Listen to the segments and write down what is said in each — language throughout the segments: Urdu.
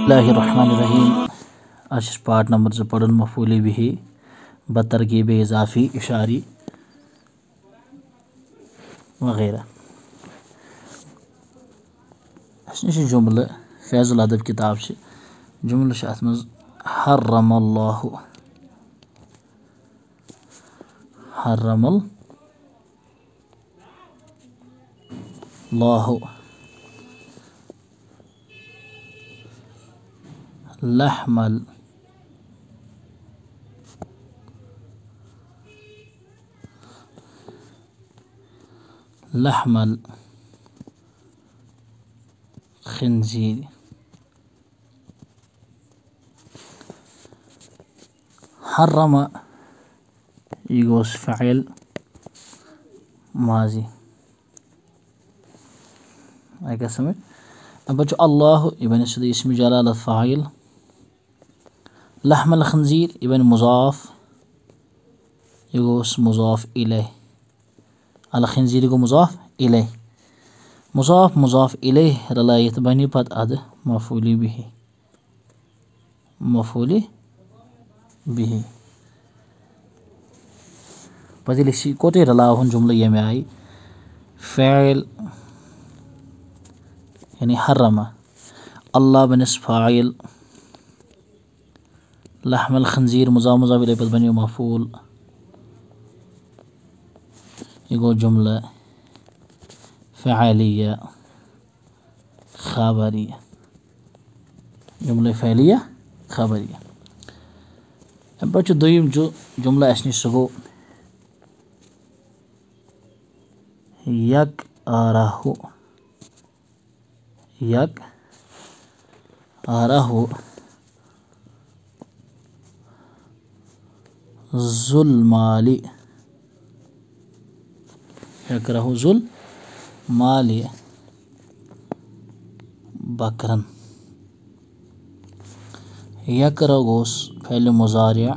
Bismillahirrahmanirrahim. آج پارٹ نمبر 2 پڑھن مفعول به بترکیب اضافی اشاری وغیرہ. اس نش جملہ فیض الادب کتاب سے جملہ ات مز حرم اللہ لحم الخنزير حرم يجوز فعل ماضي اگر سمجھ. اب بچو اللہ ابن سد اسم جلالت فاعل، لحم الخنزیر ابن مضاف یہ گوس مضاف الیہ، الخنزیر گو مضاف الیہ، مضاف الیہ رلائت بنی پت اد مفعول به پتہ لسی کوتے رلاون جملہ یہ آئی فعل یعنی حرم، اللہ بنس فاعل، لحم الخنزیر مضاف الیہ پت بنی مفعول، یہ گو جملہ فعلیہ خبریہ، جملہ فعلیہ خبریہ. ام پتہ دویم جو جملہ اس نش سہ گو یک آرہ ذوالمال، یکرہ ذوالمال بکرن. یکرہ گوس فعل مضارع،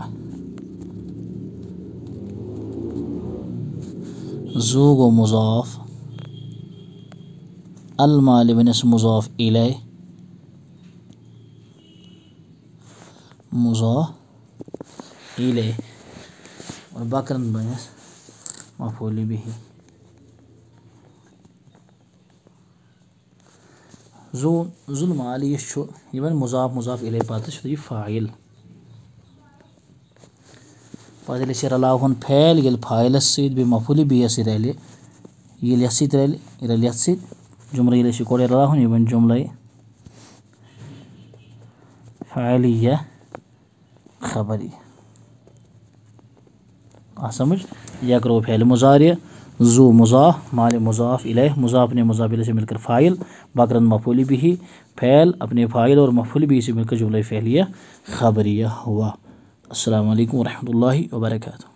ذو گو مضاف، المال بنس مضاف الیہ، اور بکرن بنس مفعول به. ذوالمال یہ مضاف الیہ پتہ یہ فاعل پتہ لسی رلاون فعل یل فاعلس ست بی مفعول به ست رلہ، یل یت ست رلہ یت ست جملہ یل کوڑے رلاون یہ بن جملہ فعلیہ خبری. سمجھ. یکرو فعل مضارع، ذو مضاف، مال مضاف الیہ، مضاف نے مضاف الیہ سے مل کر فاعل، بکرن مفعول به، فعل اپنے فاعل اور مفعول به سے مل کر جملہ فعلیہ خبریہ ہوا. السلام علیکم ورحمۃ اللہ وبرکاتہ.